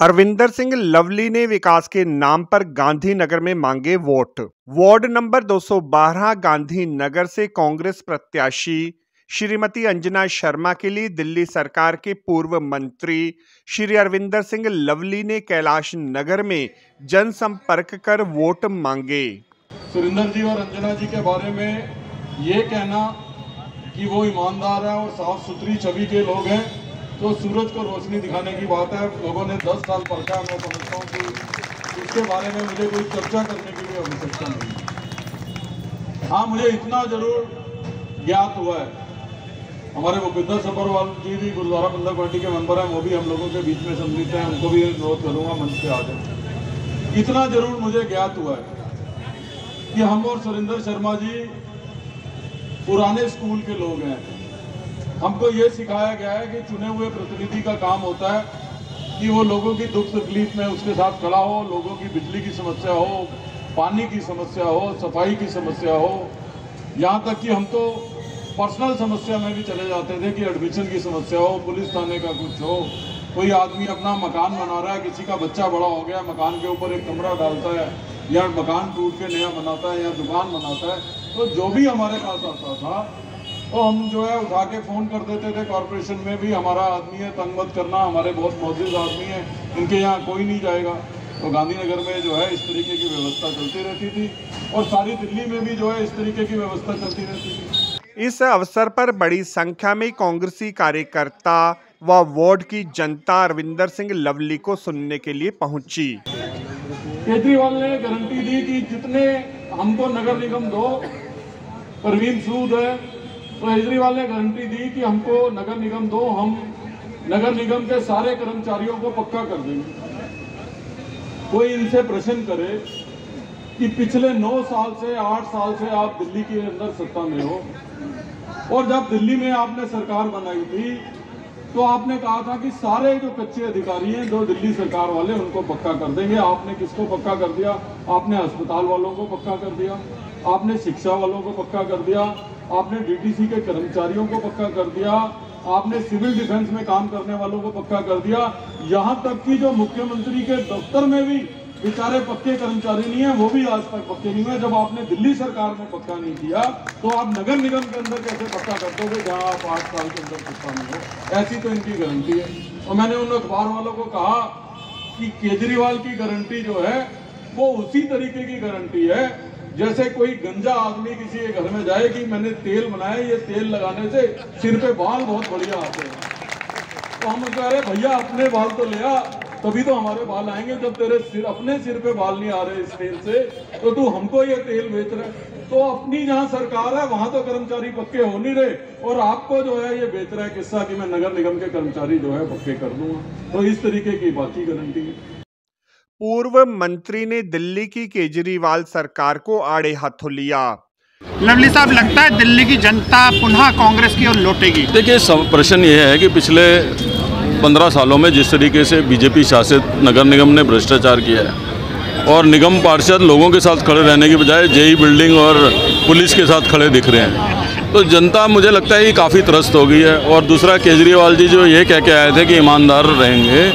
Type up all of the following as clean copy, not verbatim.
अरविंदर सिंह लवली ने विकास के नाम पर गांधीनगर में मांगे वोट। वार्ड नंबर 212 गांधीनगर से कांग्रेस प्रत्याशी श्रीमती अंजना शर्मा के लिए दिल्ली सरकार के पूर्व मंत्री श्री अरविंदर सिंह लवली ने कैलाश नगर में जनसंपर्क कर वोट मांगे। सुरेंद्र जी और अंजना जी के बारे में ये कहना कि वो ईमानदार है और साफ सुथरी छवि के लोग हैं तो सूरज को रोशनी दिखाने की बात है। लोगों ने 10 साल परखा, मैं समझता हूँ कि उसके बारे में मुझे कोई चर्चा करने की भी आवश्यकता नहीं। हाँ, मुझे इतना जरूर ज्ञात हुआ है, हमारे भूपिंदर सफरवाल जी भी गुरुद्वारा प्रबंधक कमेटी के मेंबर हैं, वो भी हम लोगों के बीच में सम्मिलित हैं, उनको भी अनुरोध करूँगा मंच पे आ जाए। इतना जरूर मुझे ज्ञात हुआ है कि हम और सुरेंद्र शर्मा जी पुराने स्कूल के लोग हैं। हमको ये सिखाया गया है कि चुने हुए प्रतिनिधि का काम होता है कि वो लोगों की दुख तकलीफ में उसके साथ खड़ा हो, लोगों की बिजली की समस्या हो, पानी की समस्या हो, सफाई की समस्या हो, यहाँ तक कि हम तो पर्सनल समस्या में भी चले जाते थे कि एडमिशन की समस्या हो, पुलिस थाने का कुछ हो, कोई आदमी अपना मकान बना रहा है, किसी का बच्चा बड़ा हो गया, मकान के ऊपर एक कमरा डालता है या मकान टूट के नया बनाता है या दुकान बनाता है, तो जो भी हमारे पास आता था तो हम जो है उठा के फ़ोन कर देते थे। कॉरपोरेशन में भी हमारा आदमी है, तंग मत करना, हमारे बहुत मौजूद आदमी है, इनके यहाँ कोई नहीं जाएगा। तो गांधीनगर में जो है इस तरीके की व्यवस्था चलती रहती थी और सारी दिल्ली में भी जो है इस तरीके की व्यवस्था चलती रहती थी। इस अवसर पर बड़ी संख्या में कांग्रेसी कार्यकर्ता व वार्ड की जनता अरविंदर सिंह लवली को सुनने के लिए पहुंची। केजरीवाल ने गारंटी दी कि जितने हमको नगर निगम दो, परवीन सूद है, तो केजरीवाल ने गारंटी दी कि हमको नगर निगम दो, हम नगर निगम के सारे कर्मचारियों को पक्का कर देंगे। कोई इनसे प्रश्न करे कि पिछले 9 साल से 8 साल से आप दिल्ली के अंदर सत्ता में हो और जब दिल्ली में आपने सरकार बनाई थी तो आपने कहा था कि सारे जो कच्चे अधिकारी हैं जो दिल्ली सरकार वाले उनको पक्का कर देंगे। आपने किसको पक्का कर दिया? आपने अस्पताल वालों को पक्का कर दिया, आपने शिक्षा वालों को पक्का कर दिया, आपने डीटीसी के कर्मचारियों को पक्का कर दिया, आपने सिविल डिफेंस में काम करने वालों को पक्का कर दिया, यहाँ तक कि जो मुख्यमंत्री के दफ्तर में भी बेचारे पक्के कर्मचारी नहीं है, वो भी आज तक पक्के नहीं हुए। जब आपने दिल्ली सरकार में पक्का नहीं किया तो आप नगर निगम के अंदर कैसे पक्का कर दोगे जहाँ आप 8 साल के अंदर पक्का नहीं हो? ऐसी तो इनकी गारंटी है। और मैंने उन अखबार वालों को कहा कि केजरीवाल की गारंटी जो है वो उसी तरीके की गारंटी है जैसे कोई गंजा आदमी किसी के घर में जाए कि मैंने तेल बनाया, ये तेल लगाने से सिर पे बाल बहुत बढ़िया आते हैं। तो हम कह रहे भैया अपने बाल तो ले आ, तभी तो हमारे बाल आएंगे। जब तेरे अपने सिर पे बाल नहीं आ रहे इस तेल से तो तू हमको ये तेल बेच रहा है। तो अपनी जहाँ सरकार है वहां तो कर्मचारी पक्के हो नहीं रहे और आपको जो है ये बेच रहा है किस्सा कि मैं नगर निगम के कर्मचारी जो है पक्के कर दूंगा। तो इस तरीके की बात की गारंटी है। पूर्व मंत्री ने दिल्ली की केजरीवाल सरकार को आड़े हाथों लिया। लवली साहब, लगता है दिल्ली की जनता पुनः कांग्रेस की ओर लौटेगी? देखिए, प्रश्न ये है कि पिछले 15 सालों में जिस तरीके से बीजेपी शासित नगर निगम ने भ्रष्टाचार किया है और निगम पार्षद लोगों के साथ खड़े रहने की बजाय जेई बिल्डिंग और पुलिस के साथ खड़े दिख रहे हैं, तो जनता मुझे लगता है कि काफ़ी त्रस्त हो गई है। और दूसरा, केजरीवाल जी जो ये कह के आए थे कि ईमानदार रहेंगे,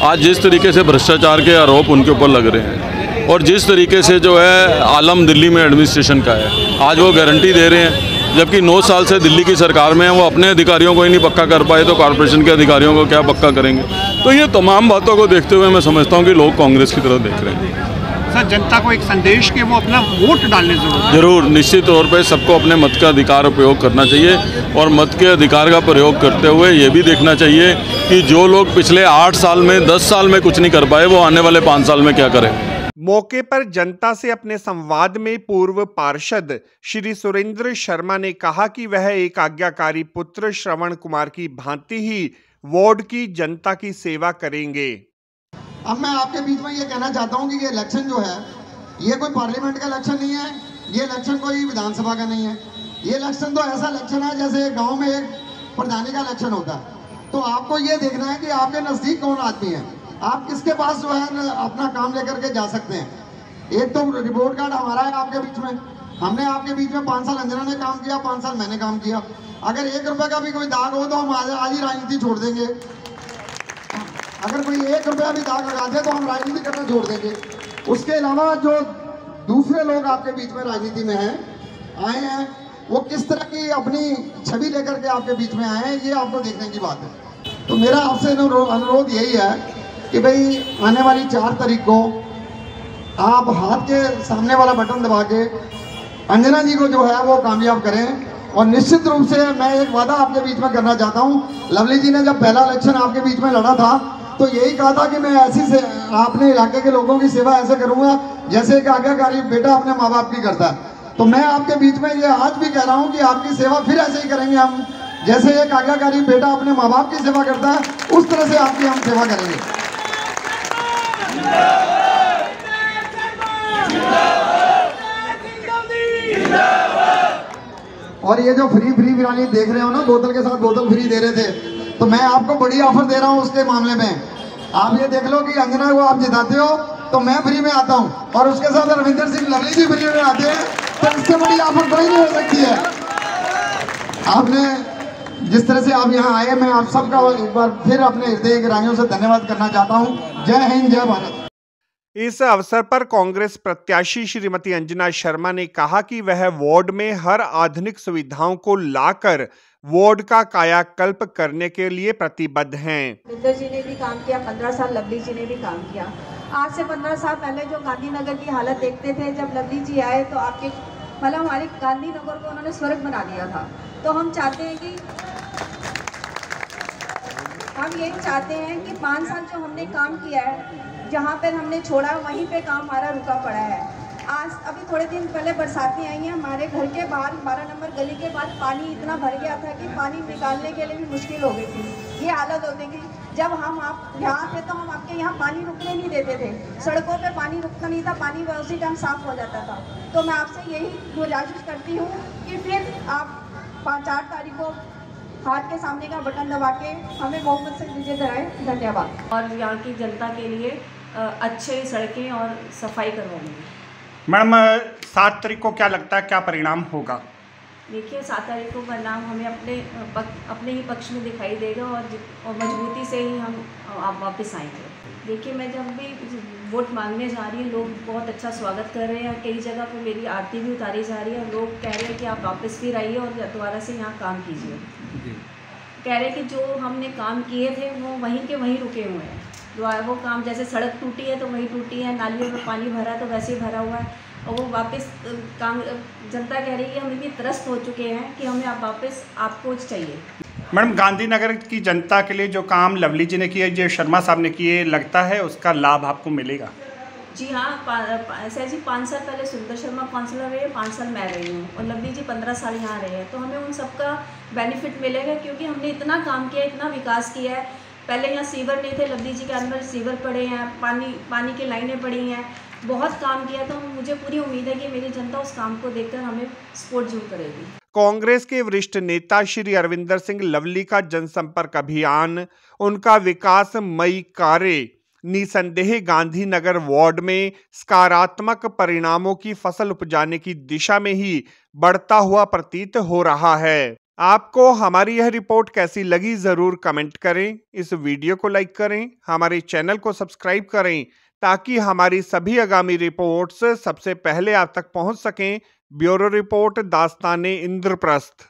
आज जिस तरीके से भ्रष्टाचार के आरोप उनके ऊपर लग रहे हैं और जिस तरीके से जो है आलम दिल्ली में एडमिनिस्ट्रेशन का है, आज वो गारंटी दे रहे हैं जबकि 9 साल से दिल्ली की सरकार में है, वो अपने अधिकारियों को ही नहीं पक्का कर पाए तो कॉर्पोरेशन के अधिकारियों को क्या पक्का करेंगे? तो ये तमाम बातों को देखते हुए मैं समझता हूँ कि लोग कांग्रेस की तरफ देख रहे हैं। सर, जनता को एक संदेश कि वो अपना वोट डालने जरूर निश्चित तौर पे सबको अपने मत का अधिकार उपयोग करना चाहिए और मत के अधिकार का प्रयोग करते हुए ये भी देखना चाहिए कि जो लोग पिछले 8 साल में 10 साल में कुछ नहीं कर पाए वो आने वाले 5 साल में क्या करें। मौके पर जनता से अपने संवाद में पूर्व पार्षद श्री सुरेंद्र शर्मा ने कहा कि वह एक आज्ञाकारी पुत्र श्रवण कुमार की भांति ही वार्ड की जनता की सेवा करेंगे। अब मैं आपके बीच में ये कहना चाहता हूँ कि ये इलेक्शन जो है ये कोई पार्लियामेंट का इलेक्शन नहीं है, ये इलेक्शन कोई विधानसभा का नहीं है। ये इलेक्शन तो ऐसा इलेक्शन है जैसे गाँव में एक प्रधानी का इलेक्शन होता है। तो आपको ये देखना है कि आपके नज़दीक कौन आदमी है, आप किसके पास जो है अपना काम लेकर के जा सकते हैं। एक तो रिपोर्ट कार्ड हमारा है आपके बीच में, हमने आपके बीच में 5 साल अंजना ने काम किया, 5 साल मैंने काम किया। अगर 1 रुपए का भी कोई दाग हो तो हम आज ही राजनीति छोड़ देंगे। अगर कोई 1 रुपया भी दाग लगा दे तो हम राजनीति करना छोड़ देंगे। उसके अलावा जो दूसरे लोग आपके बीच में राजनीति में हैं आए हैं, वो किस तरह की अपनी छवि लेकर के आपके बीच में आए हैं, ये आपको देखने की बात है। तो मेरा आपसे अनुरोध यही है कि भाई आने वाली 4 तारीख को आप हाथ के सामने वाला बटन दबा के अंजना जी को जो है वो कामयाब करें। और निश्चित रूप से मैं एक वादा आपके बीच में करना चाहता हूँ, लवली जी ने जब पहला इलेक्शन आपके बीच में लड़ा था तो यही कहा था कि मैं ऐसी से अपने इलाके के लोगों की सेवा ऐसे करूँगा जैसे एक आज्ञाकारी बेटा अपने माँ बाप की करता है। तो मैं आपके बीच में ये आज भी कह रहा हूँ कि आपकी सेवा फिर ऐसे ही करेंगे हम, जैसे एक आज्ञाकारी बेटा अपने माँ बाप की सेवा करता है उस तरह से आपकी हम सेवा करेंगे। और ये जो फ्री बिरयानी देख रहे हो ना, बोतल के साथ बोतल फ्री दे रहे थे, तो मैं आपको बड़ी ऑफर दे रहा हूँ उसके मामले में। आप ये देख लो कि अंजना को आप जिताते हो तो मैं फ्री में आता हूँ और उसके साथ रविंदर सिंह लवली जी फ्री में आते हैं, तो इससे बड़ी ऑफर कोई नहीं हो सकती है। आपने जिस तरह से आप यहाँ आए, मैं आप सबका एक बार फिर अपने हृदय गहराइयों से धन्यवाद करना चाहता हूँ। जय हिंद, जय भारत। इस अवसर पर कांग्रेस प्रत्याशी श्रीमती अंजना शर्मा ने कहा कि वह वार्ड में हर आधुनिक सुविधाओं को लाकर वार्ड का कायाकल्प करने के लिए प्रतिबद्ध हैं। रविंदर जी ने भी काम किया, 15 साल लवली जी ने भी काम किया। आज से 15 साल पहले जो गांधीनगर की हालत देखते थे, जब लवली जी आए तो आपके मतलब हमारे गांधीनगर को उन्होंने स्वर्ग बना दिया था। तो हम चाहते हैं कि हम यही चाहते हैं कि 5 साल जो हमने काम किया है, जहाँ पर हमने छोड़ा वहीं पे काम हमारा रुका पड़ा है। आज अभी थोड़े दिन पहले बरसातें आई हैं, हमारे घर के बाहर 12 नंबर गली के बाद पानी इतना भर गया था कि पानी निकालने के लिए भी मुश्किल हो गई थी। ये हालत होती थी जब हम आप यहाँ थे तो हम आपके यहाँ पानी रुकने नहीं देते थे, सड़कों पे पानी रुकता नहीं था, पानी उसी टाइम साफ हो जाता था। तो मैं आपसे यही गुजारिश करती हूँ कि फिर आप 4 तारीख को हाथ के सामने का बटन दबा के हमें बहुमत से विजय कराएं। धन्यवाद। और यहाँ की जनता के लिए अच्छे सड़कें और सफाई करवाएंगे। मैडम 7 तारीख को क्या लगता है, क्या परिणाम होगा? देखिए 7 तारीख को परिणाम हमें अपने ही पक्ष में दिखाई देगा और मजबूती से ही हम वापस आएंगे। देखिए मैं जब भी वोट मांगने जा रही हूँ, लोग बहुत अच्छा स्वागत कर रहे हैं। कई जगह पर मेरी आरती भी उतारी जा रही है। लोग कह रहे हैं कि आप वापस फिर आइए और दोबारा से यहाँ काम कीजिए। कह रहे हैं कि जो हमने काम किए थे वो वहीं के वहीं रुके हुए हैं। वो काम जैसे सड़क टूटी है तो वहीं टूटी है, नालियों में पानी भरा है तो वैसे ही भरा हुआ है, और वो वापस काम जनता कह रही है कि हम इतनी त्रस्त हो चुके हैं कि हमें आप वापस आपको चाहिए। मैडम गांधीनगर की जनता के लिए जो काम लवली जी ने किए, जो शर्मा साहब ने किए, लगता है उसका लाभ आपको मिलेगा? जी हाँ, सर जी 5 साल पहले सुंदर शर्मा काउंसलर रहे, 5 साल मैं रही हूँ और लवली जी 15 साल यहाँ रहे हैं। तो हमें उन सबका बेनिफिट मिलेगा क्योंकि हमने इतना काम किया, इतना विकास किया है। पहले यहाँ सीवर नहीं थे, लवली जी के अंदर सीवर पड़े हैं, पानी की लाइनें पड़ी हैं, बहुत काम किया। तो मुझे पूरी उम्मीद है कि मेरी जनता उस काम को देखकर हमें सपोर्ट जरूर करेगी। कांग्रेस के वरिष्ठ नेता श्री अरविंदर सिंह लवली का जनसंपर्क अभियान, उनका विकासमयी कार्य निसंदेह गांधीनगर वार्ड में सकारात्मक परिणामों की फसल उपजाने की दिशा में ही बढ़ता हुआ प्रतीत हो रहा है। आपको हमारी यह रिपोर्ट कैसी लगी जरूर कमेंट करें। इस वीडियो को लाइक करें, हमारे चैनल को सब्सक्राइब करें ताकि हमारी सभी आगामी रिपोर्ट्स सबसे पहले आप तक पहुंच सकें। ब्यूरो रिपोर्ट, दास्ताने इंद्रप्रस्थ।